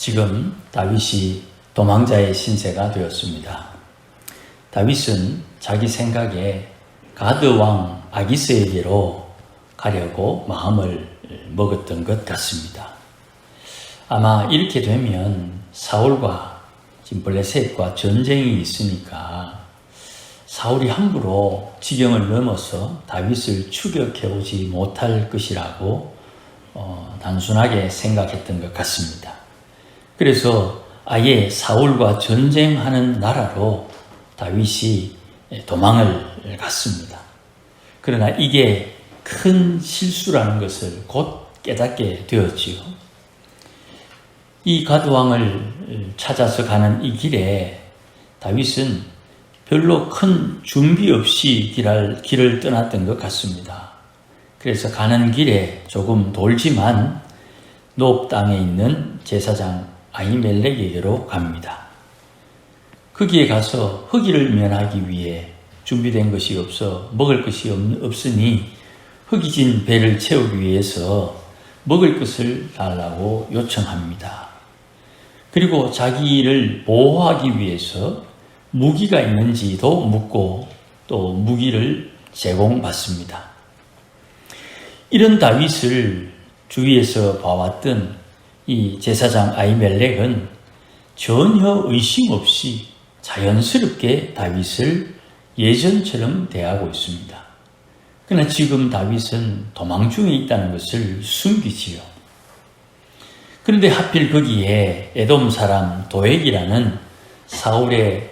지금 다윗이 도망자의 신세가 되었습니다. 다윗은 자기 생각에 가드 왕 아기스에게로 가려고 마음을 먹었던 것 같습니다. 아마 이렇게 되면 사울과 지금 블레셋과 전쟁이 있으니까 사울이 함부로 지경을 넘어서 다윗을 추격해 오지 못할 것이라고 단순하게 생각했던 것 같습니다. 그래서 아예 사울과 전쟁하는 나라로 다윗이 도망을 갔습니다. 그러나 이게 큰 실수라는 것을 곧 깨닫게 되었지요. 이 가드왕을 찾아서 가는 이 길에 다윗은 별로 큰 준비 없이 길을 떠났던 것 같습니다. 그래서 가는 길에 조금 돌지만 노브 땅에 있는 제사장 아히멜렉에게로 갑니다. 거기에 가서 흑의를 면하기 위해 준비된 것이 없어 먹을 것이 없으니 흑이진 배를 채우기 위해서 먹을 것을 달라고 요청합니다. 그리고 자기를 보호하기 위해서 무기가 있는지도 묻고 또 무기를 제공받습니다. 이런 다윗을 주위에서 봐왔던 이 제사장 아히멜렉은 전혀 의심 없이 자연스럽게 다윗을 예전처럼 대하고 있습니다. 그러나 지금 다윗은 도망 중에 있다는 것을 숨기지요. 그런데 하필 거기에 에돔 사람 도액이라는 사울의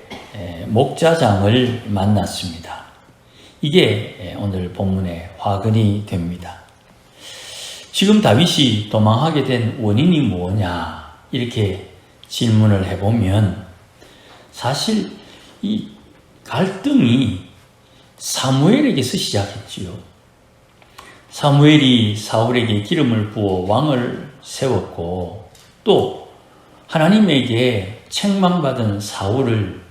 목자장을 만났습니다. 이게 오늘 본문의 화근이 됩니다. 지금 다윗이 도망하게 된 원인이 뭐냐 이렇게 질문을 해보면 사실 이 갈등이 사무엘에게서 시작했지요. 사무엘이 사울에게 기름을 부어 왕을 세웠고 또 하나님에게 책망받은 사울을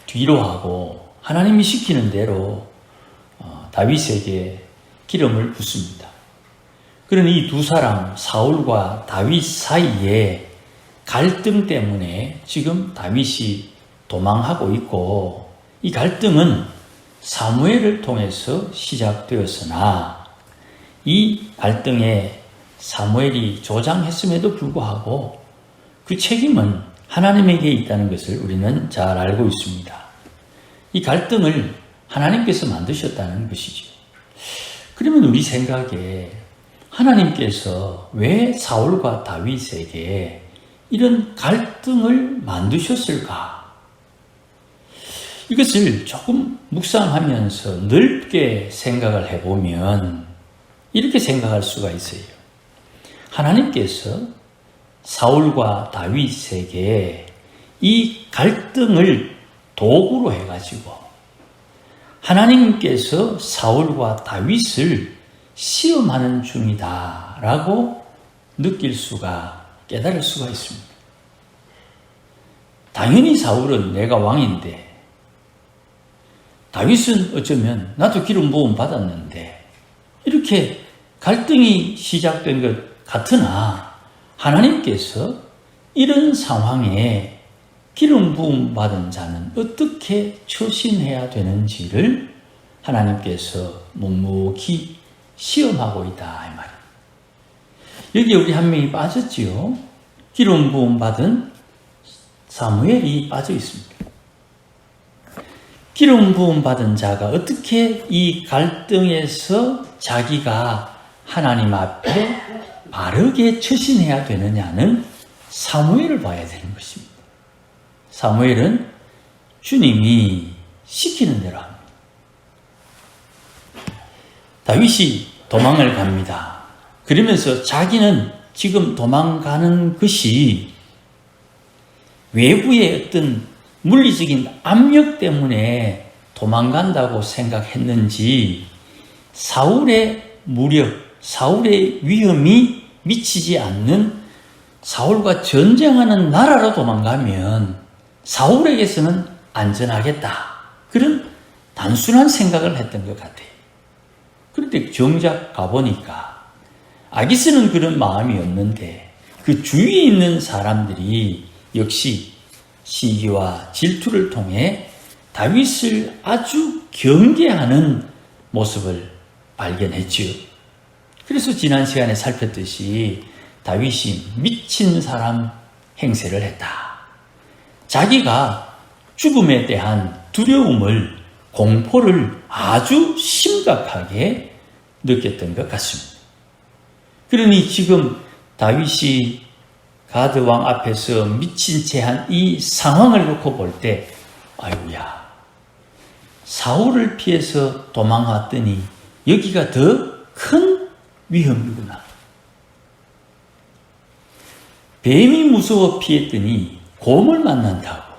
뒤로하고 하나님이 시키는 대로 다윗에게 기름을 붓습니다. 그러니 이 두 사람 사울과 다윗 사이에 갈등 때문에 지금 다윗이 도망하고 있고 이 갈등은 사무엘을 통해서 시작되었으나 이 갈등에 사무엘이 조장했음에도 불구하고 그 책임은 하나님에게 있다는 것을 우리는 잘 알고 있습니다. 이 갈등을 하나님께서 만드셨다는 것이죠. 그러면 우리 생각에 하나님께서 왜 사울과 다윗에게 이런 갈등을 만드셨을까? 이것을 조금 묵상하면서 넓게 생각을 해보면 이렇게 생각할 수가 있어요. 하나님께서 사울과 다윗에게 이 갈등을 도구로 해가지고 하나님께서 사울과 다윗을 시험하는 중이다 라고 깨달을 수가 있습니다. 당연히 사울은 내가 왕인데 다윗은 어쩌면 나도 기름 부음 받았는데 이렇게 갈등이 시작된 것 같으나 하나님께서 이런 상황에 기름 부음 받은 자는 어떻게 처신해야 되는지를 하나님께서 묵묵히 시험하고 있다 이 말이에요. 여기에 우리 한 명이 빠졌지요. 기름 부음 받은 사무엘이 빠져 있습니다. 기름 부음 받은 자가 어떻게 이 갈등에서 자기가 하나님 앞에 바르게 처신해야 되느냐는 사무엘을 봐야 되는 것입니다. 사무엘은 주님이 시키는 대로 합니다. 다윗이 도망을 갑니다. 그러면서 자기는 지금 도망가는 것이 외부의 어떤 물리적인 압력 때문에 도망간다고 생각했는지 사울의 무력, 사울의 위험이 미치지 않는 사울과 전쟁하는 나라로 도망가면 사울에게서는 안전하겠다. 그런 단순한 생각을 했던 것 같아요. 그런데 정작 가보니까 아기스는 그런 마음이 없는데 그 주위에 있는 사람들이 역시 시기와 질투를 통해 다윗을 아주 경계하는 모습을 발견했지요. 그래서 지난 시간에 살폈듯이 다윗이 미친 사람 행세를 했다. 자기가 죽음에 대한 두려움을, 공포를 아주 심각하게 느꼈던 것 같습니다. 그러니 지금 다윗이 가드 왕 앞에서 미친 채 한 이 상황을 놓고 볼 때, 아이고야, 사울을 피해서 도망왔더니 여기가 더 큰 위험이구나. 뱀이 무서워 피했더니 곰을 만난다고.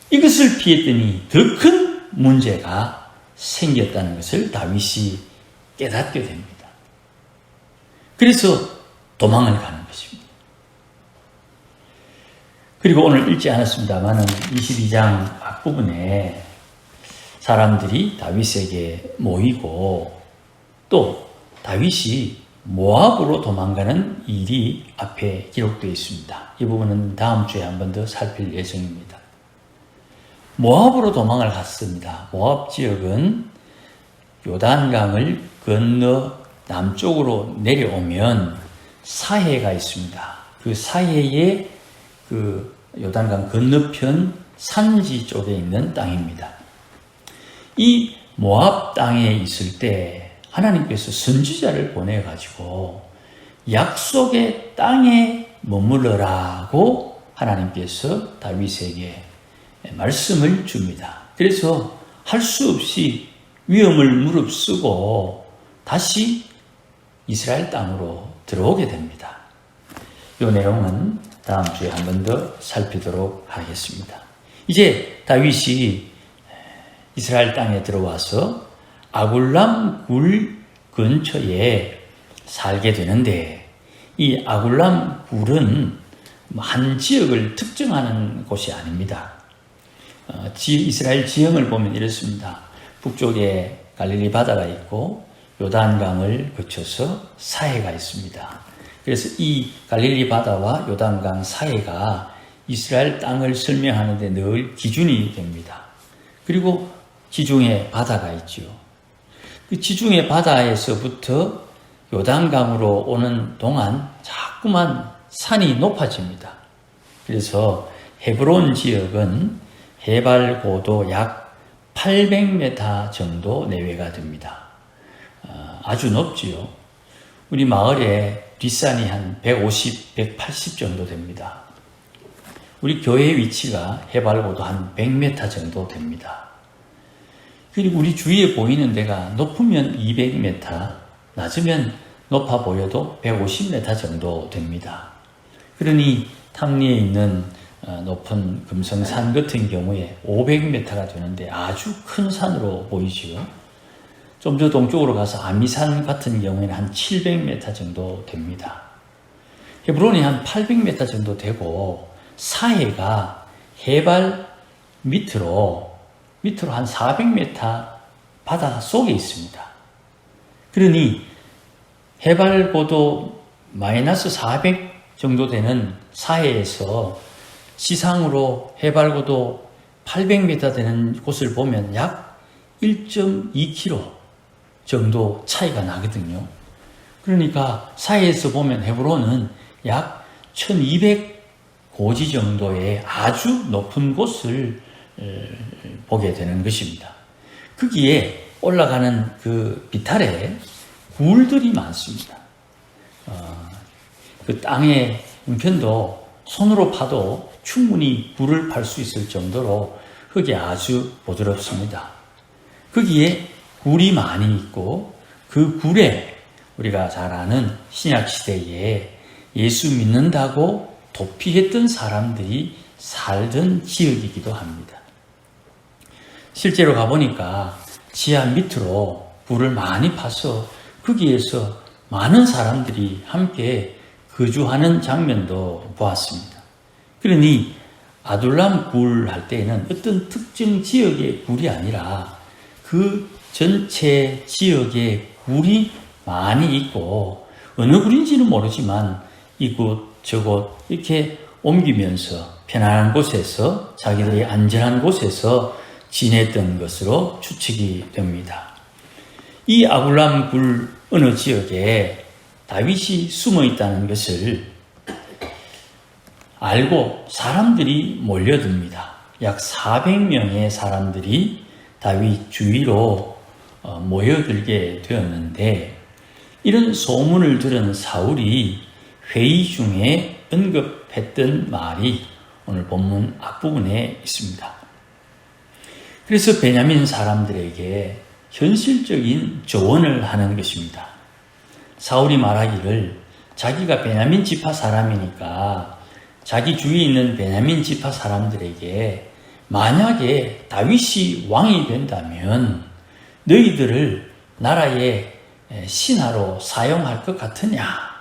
이것을 피했더니 더 큰 문제가 생겼다는 것을 다윗이 깨닫게 됩니다. 그래서 도망을 가는 것입니다. 그리고 오늘 읽지 않았습니다만 22장 앞부분에 사람들이 다윗에게 모이고 또 다윗이 모압으로 도망가는 일이 앞에 기록되어 있습니다. 이 부분은 다음 주에 한 번 더 살필 예정입니다. 모압으로 도망을 갔습니다. 모압 지역은 요단강을 건너 남쪽으로 내려오면 사해가 있습니다. 그 사해의 그 요단강 건너편 산지 쪽에 있는 땅입니다. 이 모압 땅에 있을 때 하나님께서 선지자를 보내가지고 약속의 땅에 머물러라고 하나님께서 다윗에게 말씀을 줍니다. 그래서 할 수 없이 위험을 무릅쓰고 다시 이스라엘 땅으로 들어오게 됩니다. 이 내용은 다음 주에 한 번 더 살피도록 하겠습니다. 이제 다윗이 이스라엘 땅에 들어와서 아굴람 굴 근처에 살게 되는데, 이 아굴람 굴은 한 지역을 특정하는 곳이 아닙니다. 이스라엘 지형을 보면 이렇습니다. 북쪽에 갈릴리 바다가 있고 요단강을 거쳐서 사해가 있습니다. 그래서 이 갈릴리 바다와 요단강 사해가 이스라엘 땅을 설명하는 데 늘 기준이 됩니다. 그리고 지중해 바다가 있죠. 그 지중해 바다에서부터 요단강으로 오는 동안 자꾸만 산이 높아집니다. 그래서 헤브론 지역은 해발 고도 약 800m 정도 내외가 됩니다. 아주 높지요. 우리 마을에 뒷산이 한 150, 180 정도 됩니다. 우리 교회 위치가 해발 고도 한 100m 정도 됩니다. 그리고 우리 주위에 보이는 데가 높으면 200m, 낮으면 높아 보여도 150m 정도 됩니다. 그러니 탐리에 있는 높은 금성산 같은 경우에 500m가 되는데 아주 큰 산으로 보이지요. 좀 더 동쪽으로 가서 아미산 같은 경우에는 한 700m 정도 됩니다. 헤브론이 한 800m 정도 되고 사해가 해발 밑으로 한 400m 바다 속에 있습니다. 그러니 해발 고도 마이너스 400 정도 되는 사해에서 지상으로 해발 고도 800m 되는 곳을 보면 약 1.2km 정도 차이가 나거든요. 그러니까 사해에서 보면 헤브론은 약 1200 고지 정도의 아주 높은 곳을 보게 되는 것입니다. 거기에 올라가는 그 비탈에 굴들이 많습니다. 그 땅의 형편도 손으로 파도 충분히 굴을 팔 수 있을 정도로 흙이 아주 부드럽습니다. 거기에 굴이 많이 있고 그 굴에 우리가 잘 아는 신약시대에 예수 믿는다고 도피했던 사람들이 살던 지역이기도 합니다. 실제로 가보니까 지하 밑으로 굴을 많이 파서 거기에서 많은 사람들이 함께 거주하는 장면도 보았습니다. 그러니 아둘람 굴 할 때에는 어떤 특정 지역의 굴이 아니라 그 전체 지역에 굴이 많이 있고 어느 굴인지는 모르지만 이곳 저곳 이렇게 옮기면서 편안한 곳에서 자기들이 안전한 곳에서 지냈던 것으로 추측이 됩니다. 이 아굴람 굴 어느 지역에 다윗이 숨어 있다는 것을 알고 사람들이 몰려듭니다. 약 400명의 사람들이 다윗 주위로 모여들게 되었는데, 이런 소문을 들은 사울이 회의 중에 언급했던 말이 오늘 본문 앞부분에 있습니다. 그래서 베냐민 사람들에게 현실적인 조언을 하는 것입니다. 사울이 말하기를 자기가 베냐민 지파 사람이니까 자기 주위에 있는 베냐민 지파 사람들에게 만약에 다윗이 왕이 된다면 너희들을 나라의 신하로 사용할 것 같으냐?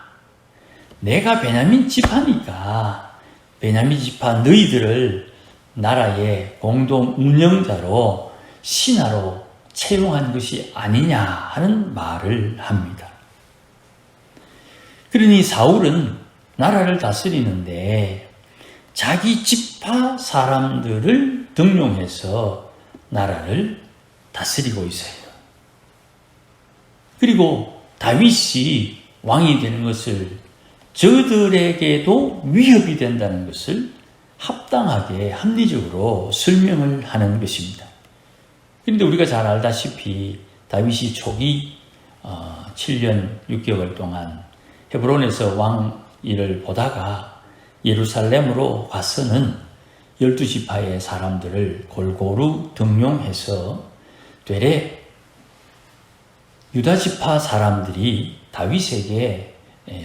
내가 베냐민 지파니까 베냐민 지파 너희들을 나라의 공동 운영자로 신하로 채용한 것이 아니냐 하는 말을 합니다. 그러니 사울은 나라를 다스리는데 자기 지파 사람들을 등용해서 나라를 다스리고 있어요. 그리고 다윗이 왕이 되는 것을 저들에게도 위협이 된다는 것을 합당하게 합리적으로 설명을 하는 것입니다. 그런데 우리가 잘 알다시피 다윗이 초기 7년 6개월 동안 헤브론에서 왕 일을 보다가 예루살렘으로 와서는 12지파의 사람들을 골고루 등용해서 되레 유다지파 사람들이 다윗에게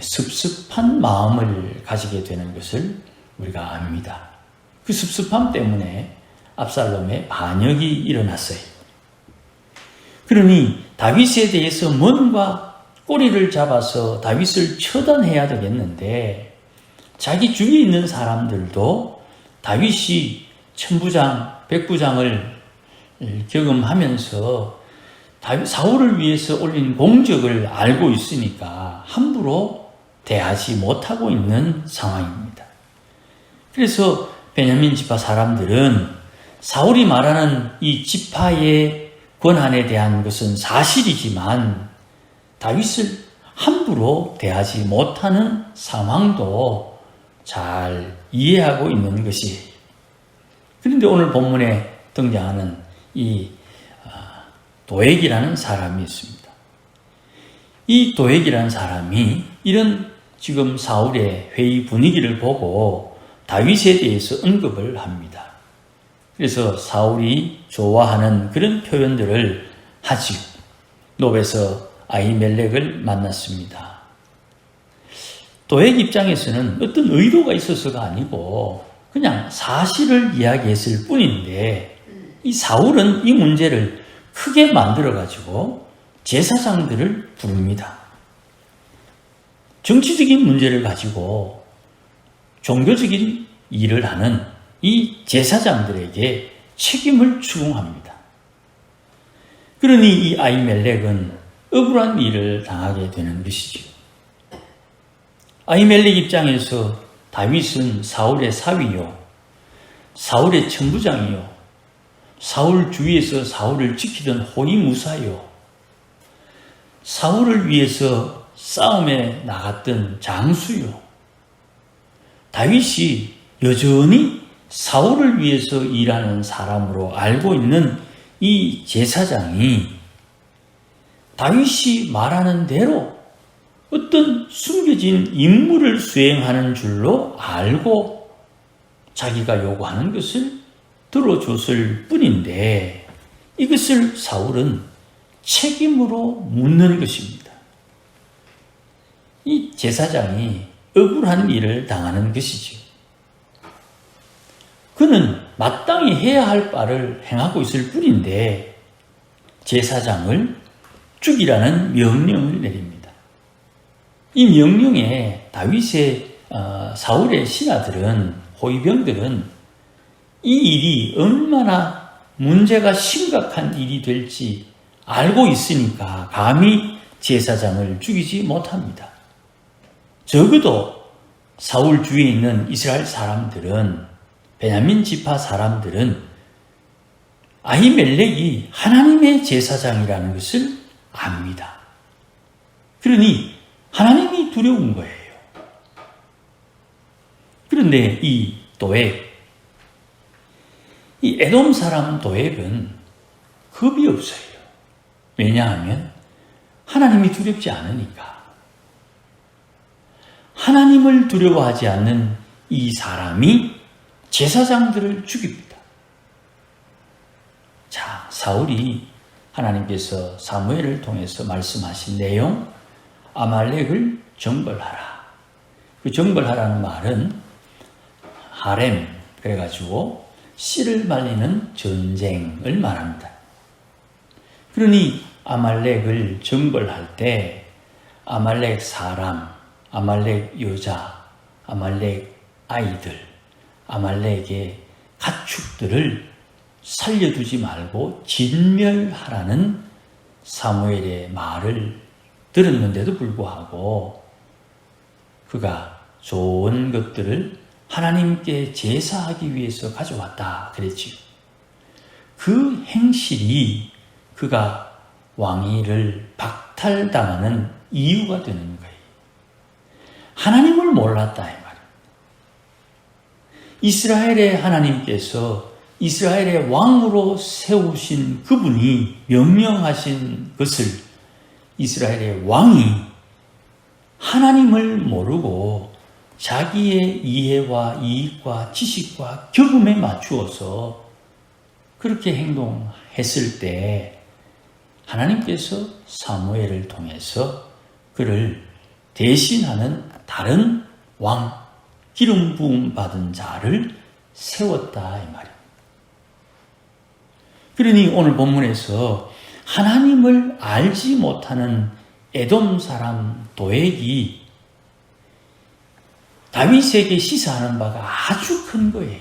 섭섭한 마음을 가지게 되는 것을 우리가 압니다. 그 섭섭함 때문에 압살롬의 반역이 일어났어요. 그러니 다윗에 대해서 뭔가 꼬리를 잡아서 다윗을 처단해야 되겠는데, 자기 주위에 있는 사람들도 다윗이 천부장, 백부장을 경험하면서 사울을 위해서 올린 공적을 알고 있으니까 함부로 대하지 못하고 있는 상황입니다. 그래서 베냐민 지파 사람들은 사울이 말하는 이 지파의 권한에 대한 것은 사실이지만 다윗을 함부로 대하지 못하는 상황도 잘 이해하고 있는 것이. 그런데 오늘 본문에 등장하는 이 도액이라는 사람이 있습니다. 이 도액이라는 사람이 이런 지금 사울의 회의 분위기를 보고 다윗에 대해서 언급을 합니다. 그래서 사울이 좋아하는 그런 표현들을 하지요. 노베서 아히멜렉을 만났습니다. 도액 입장에서는 어떤 의도가 있어서가 아니고 그냥 사실을 이야기했을 뿐인데, 이 사울은 이 문제를 크게 만들어가지고 제사장들을 부릅니다. 정치적인 문제를 가지고 종교적인 일을 하는 이 제사장들에게 책임을 추궁합니다. 그러니 이 아히멜렉은 억울한 일을 당하게 되는 것이죠. 아히멜렉 입장에서 다윗은 사울의 사위요, 사울의 천부장이요, 사울 주위에서 사울을 지키던 호위무사요, 사울을 위해서 싸움에 나갔던 장수요, 다윗이 여전히 사울을 위해서 일하는 사람으로 알고 있는 이 제사장이 다윗이 말하는 대로 어떤 숨겨진 임무를 수행하는 줄로 알고 자기가 요구하는 것을 들어줬을 뿐인데, 이것을 사울은 책임으로 묻는 것입니다. 이 제사장이 억울한 일을 당하는 것이죠. 그는 마땅히 해야 할 바를 행하고 있을 뿐인데 제사장을 죽이라는 명령을 내립니다. 이 명령에 다윗의 사울의 신하들은, 호위병들은 이 일이 얼마나 문제가 심각한 일이 될지 알고 있으니까 감히 제사장을 죽이지 못합니다. 적어도 사울 주위에 있는 이스라엘 사람들은, 베냐민 지파 사람들은 아히멜렉이 하나님의 제사장이라는 것을 압니다. 그러니 하나님이 두려운 거예요. 그런데 이 도액, 이 에돔 사람 도액은 겁이 없어요. 왜냐하면 하나님이 두렵지 않으니까. 하나님을 두려워하지 않는 이 사람이 제사장들을 죽입니다. 자, 사울이 하나님께서 사무엘을 통해서 말씀하신 내용, 아말렉을 정벌하라. 그 정벌하라는 말은 하렘, 그래가지고 씨를 말리는 전쟁을 말합니다. 그러니 아말렉을 정벌할 때 아말렉 사람, 아말렉 여자, 아말렉 아이들, 아말렉의 가축들을 살려두지 말고 진멸하라는 사무엘의 말을 들었는데도 불구하고 그가 좋은 것들을 하나님께 제사하기 위해서 가져왔다 그랬지요. 그 행실이 그가 왕위를 박탈당하는 이유가 되는 거예요. 하나님을 몰랐다 이 말입니다. 이스라엘의 하나님께서 이스라엘의 왕으로 세우신 그분이 명령하신 것을 이스라엘의 왕이 하나님을 모르고 자기의 이해와 이익과 지식과 경험에 맞추어서 그렇게 행동했을 때 하나님께서 사무엘을 통해서 그를 대신하는 다른 왕, 기름 부음 받은 자를 세웠다 이 말입니다. 그러니 오늘 본문에서 하나님을 알지 못하는 에돔 사람 도액이 다윗에게 시사하는 바가 아주 큰 거예요.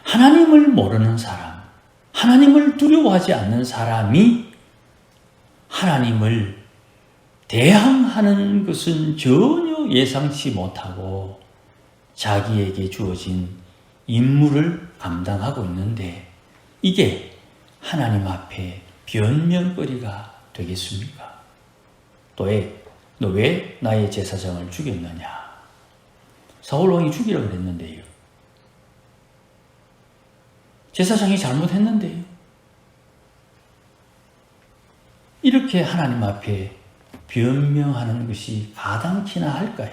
하나님을 모르는 사람, 하나님을 두려워하지 않는 사람이 하나님을 대항하는 것은 전혀 예상치 못하고 자기에게 주어진 임무를 감당하고 있는데 이게 하나님 앞에 변명거리가 되겠습니까? 도액, 너 왜 나의 제사장을 죽였느냐? 사울 왕이 죽이라고 그랬는데요. 제사장이 잘못했는데요. 이렇게 하나님 앞에 변명하는 것이 가당키나 할까요?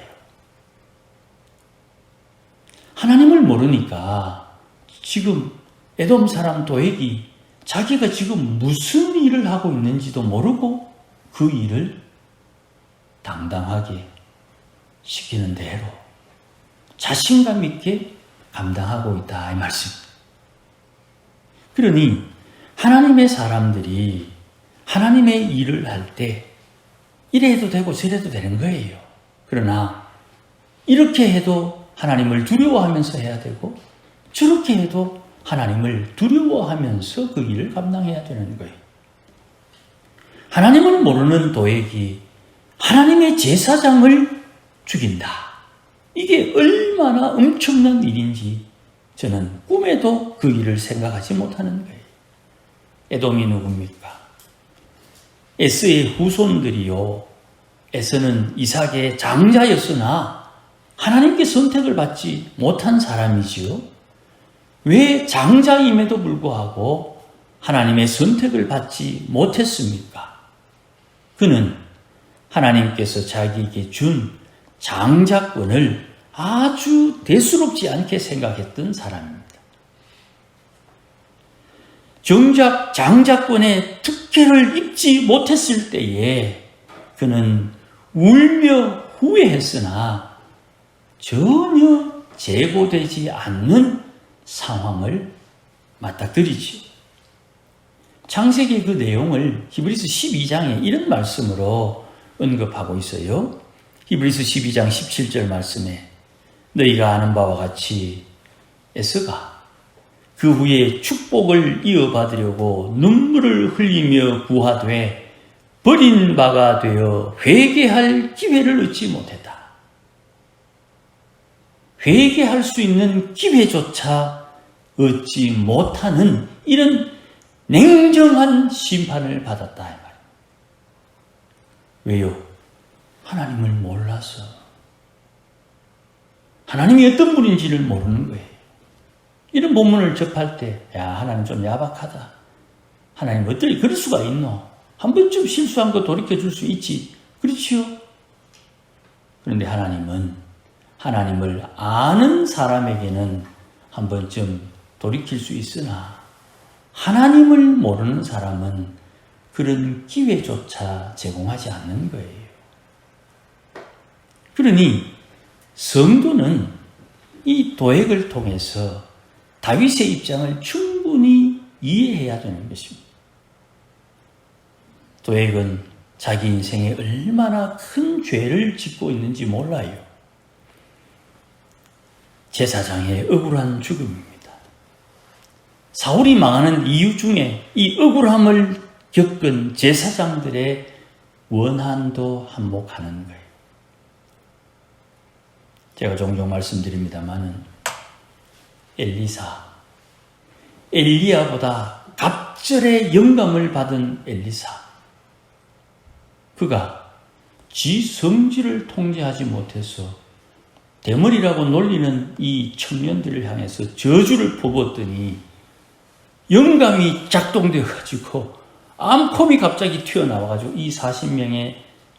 하나님을 모르니까 지금 에돔 사람 도액이 자기가 지금 무슨 일을 하고 있는지도 모르고 그 일을 당당하게 시키는 대로 자신감 있게 감당하고 있다 이 말씀입니다. 그러니 하나님의 사람들이 하나님의 일을 할 때 이래 해도 되고 저래 해도 되는 거예요. 그러나 이렇게 해도 하나님을 두려워하면서 해야 되고 저렇게 해도 하나님을 두려워하면서 그 일을 감당해야 되는 거예요. 하나님을 모르는 도액이 하나님의 제사장을 죽인다. 이게 얼마나 엄청난 일인지 저는 꿈에도 그 일을 생각하지 못하는 거예요. 에돔이 누굽니까? 에스의 후손들이요. 에스는 이삭의 장자였으나 하나님께 선택을 받지 못한 사람이지요. 왜 장자임에도 불구하고 하나님의 선택을 받지 못했습니까? 그는 하나님께서 자기에게 준 장자권을 아주 대수롭지 않게 생각했던 사람입니다. 정작 장자권의 특혜를 입지 못했을 때에 그는 울며 후회했으나 전혀 제고되지 않는 상황을 맞닥뜨리지요. 창세기 그 내용을 히브리서 12장에 이런 말씀으로 언급하고 있어요. 히브리서 12장 17절 말씀에 너희가 아는 바와 같이 에서가 그 후에 축복을 이어받으려고 눈물을 흘리며 구하되 버린 바가 되어 회개할 기회를 얻지 못했다. 회개할 수 있는 기회조차 얻지 못하는 이런 냉정한 심판을 받았다. 이 말이에요. 왜요? 하나님을 몰라서. 하나님이 어떤 분인지를 모르는 거예요. 이런 본문을 접할 때, 야, 하나님 좀 야박하다. 하나님 어떻게 그럴 수가 있노? 한 번쯤 실수한 거 돌이켜줄 수 있지. 그렇지요? 그런데 하나님은 하나님을 아는 사람에게는 한 번쯤 돌이킬 수 있으나 하나님을 모르는 사람은 그런 기회조차 제공하지 않는 거예요. 그러니 성도는 이 도액을 통해서 다윗의 입장을 충분히 이해해야 되는 것입니다. 도액은 자기 인생에 얼마나 큰 죄를 짓고 있는지 몰라요. 제사장의 억울한 죽음입니다. 사울이 망하는 이유 중에 이 억울함을 겪은 제사장들의 원한도 한몫하는 거예요. 제가 종종 말씀드립니다마는 엘리야보다 갑절의 영감을 받은 엘리사, 그가 지 성지를 통제하지 못해서 대머리라고 놀리는 이 청년들을 향해서 저주를 퍼붓더니 영감이 작동되어가지고 암콤이 갑자기 튀어나와가지고 이 40명의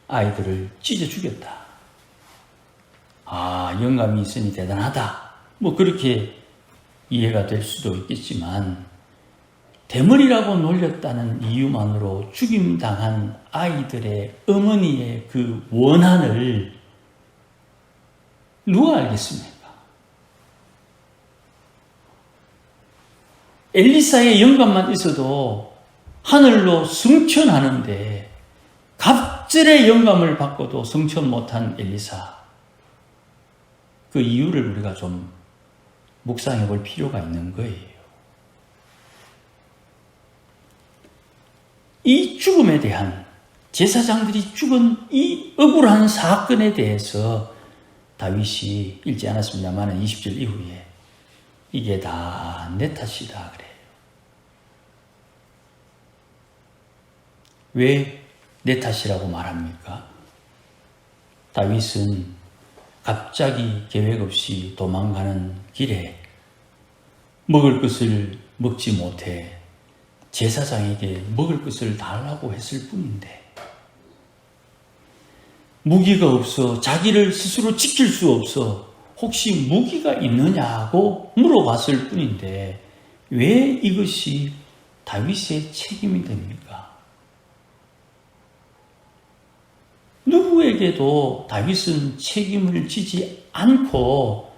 아이들을 찢어 죽였다. 아, 영감이 있으니 대단하다. 뭐 그렇게 이해가 될 수도 있겠지만 대머리라고 놀렸다는 이유만으로 죽임당한 아이들의 어머니의 그 원한을 누가 알겠습니까? 엘리사의 영감만 있어도 하늘로 승천하는데 갑절의 영감을 받고도 승천 못한 엘리사, 그 이유를 우리가 좀 묵상해 볼 필요가 있는 거예요. 이 죽음에 대한, 제사장들이 죽은 이 억울한 사건에 대해서 다윗이 읽지 않았습니다만 20절 이후에 이게 다 내 탓이다 그래요. 왜 내 탓이라고 말합니까? 다윗은 갑자기 계획 없이 도망가는 길에 먹을 것을 먹지 못해 제사장에게 먹을 것을 달라고 했을 뿐인데, 무기가 없어 자기를 스스로 지킬 수 없어 혹시 무기가 있느냐고 물어봤을 뿐인데 왜 이것이 다윗의 책임이 됩니까? 누구에게도 다윗은 책임을 지지 않고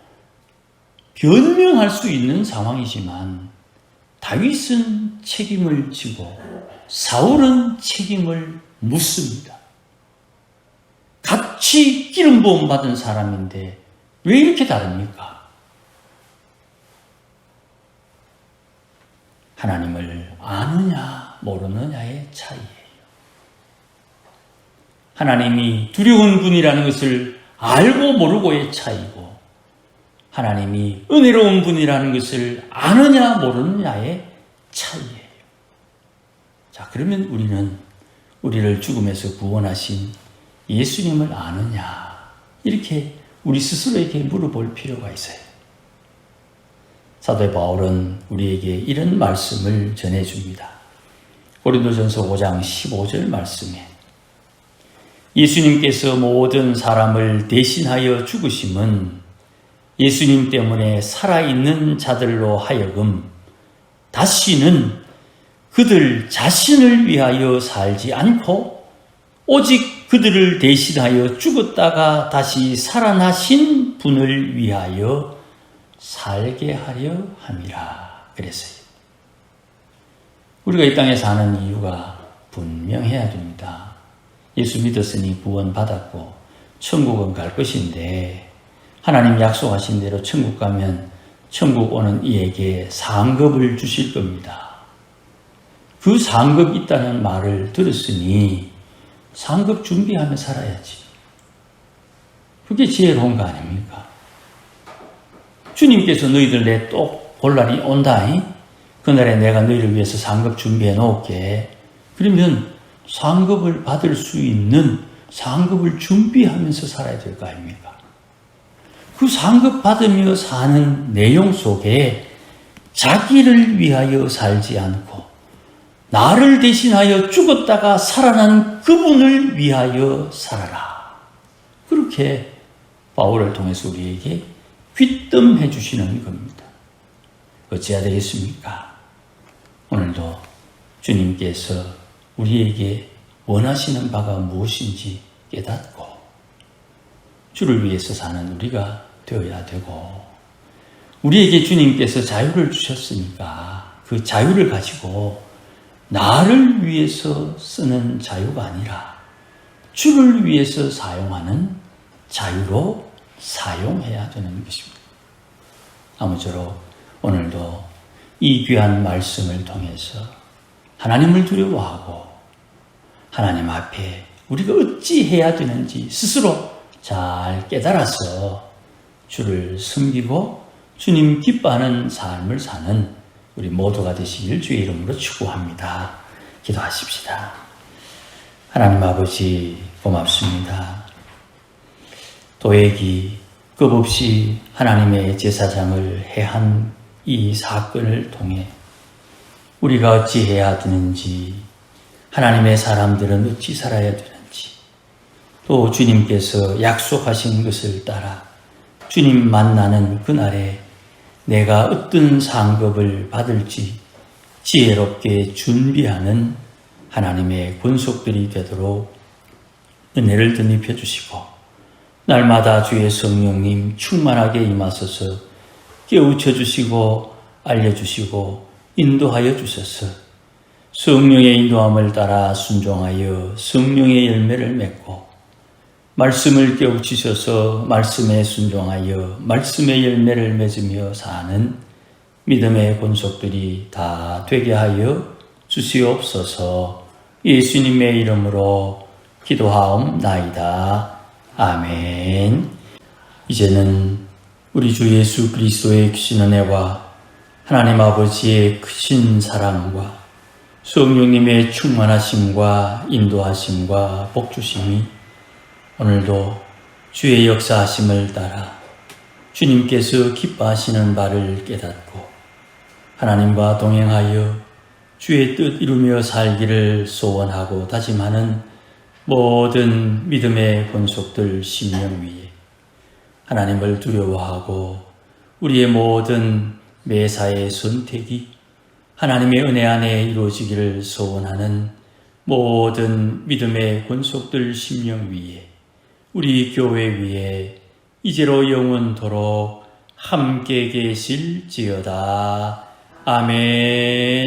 변명할 수 있는 상황이지만 다윗은 책임을 지고 사울은 책임을 묻습니다. 같이 기름 부음 받은 사람인데 왜 이렇게 다릅니까? 하나님을 아느냐 모르느냐의 차이예요. 하나님이 두려운 분이라는 것을 알고 모르고의 차이고, 하나님이 은혜로운 분이라는 것을 아느냐 모르느냐의 차이예요. 자, 그러면 우리는 우리를 죽음에서 구원하신 예수님을 아느냐, 이렇게 우리 스스로에게 물어볼 필요가 있어요. 사도 바울은 우리에게 이런 말씀을 전해줍니다. 고린도전서 5장 15절 말씀에 예수님께서 모든 사람을 대신하여 죽으심은 예수님 때문에 살아있는 자들로 하여금 다시는 그들 자신을 위하여 살지 않고 오직 그들을 대신하여 죽었다가 다시 살아나신 분을 위하여 살게 하려 함이라 그랬어요. 우리가 이 땅에 사는 이유가 분명해야 됩니다. 예수 믿었으니 구원받았고 천국은 갈 것인데, 하나님 약속하신 대로 천국 가면 천국 오는 이에게 상급을 주실 겁니다. 그 상급이 있다는 말을 들었으니 상급 준비하며 살아야지. 그게 지혜로운 거 아닙니까? 주님께서 너희들 내 또 곤란이 온다. 그날에 내가 너희를 위해서 상급 준비해 놓을게. 그러면 상급을 받을 수 있는 상급을 준비하면서 살아야 될 거 아닙니까? 그 상급 받으며 사는 내용 속에 자기를 위하여 살지 않고 나를 대신하여 죽었다가 살아난 그분을 위하여 살아라. 그렇게 바울을 통해서 우리에게 귀뜸해 주시는 겁니다. 어찌해야 되겠습니까? 오늘도 주님께서 우리에게 원하시는 바가 무엇인지 깨닫고 주를 위해서 사는 우리가 되어야 되고, 우리에게 주님께서 자유를 주셨으니까 그 자유를 가지고 나를 위해서 쓰는 자유가 아니라 주를 위해서 사용하는 자유로 사용해야 되는 것입니다. 아무쪼록 오늘도 이 귀한 말씀을 통해서 하나님을 두려워하고 하나님 앞에 우리가 어찌 해야 되는지 스스로 잘 깨달아서 주를 섬기고 주님 기뻐하는 삶을 사는 우리 모두가 되시길 주의 이름으로 축복합니다. 기도하십시다. 하나님 아버지 고맙습니다. 도액이 끝없이 하나님의 제사장을 해한 이 사건을 통해 우리가 어찌 해야 되는지, 하나님의 사람들은 어찌 살아야 되는지, 또 주님께서 약속하신 것을 따라 주님 만나는 그날에 내가 어떤 상급을 받을지 지혜롭게 준비하는 하나님의 권속들이 되도록 은혜를 덧입혀 주시고, 날마다 주의 성령님 충만하게 임하소서 깨우쳐 주시고 알려주시고 인도하여 주셔서 성령의 인도함을 따라 순종하여 성령의 열매를 맺고, 말씀을 깨우치셔서 말씀에 순종하여 말씀의 열매를 맺으며 사는 믿음의 권속들이 다 되게 하여 주시옵소서. 예수님의 이름으로 기도하옵나이다. 아멘. 이제는 우리 주 예수 그리스도의 크신 은혜와 하나님 아버지의 크신 사랑과 성령님의 충만하심과 인도하심과 복주심이 오늘도 주의 역사하심을 따라 주님께서 기뻐하시는 바를 깨닫고 하나님과 동행하여 주의 뜻 이루며 살기를 소원하고 다짐하는 모든 믿음의 권속들 심령 위에 하나님을 두려워하고 우리의 모든 매사의 선택이 하나님의 은혜 안에 이루어지기를 소원하는 모든 믿음의 권속들 심령 위에 우리 교회 위에 이제로 영원토록 함께 계실지어다. 아멘.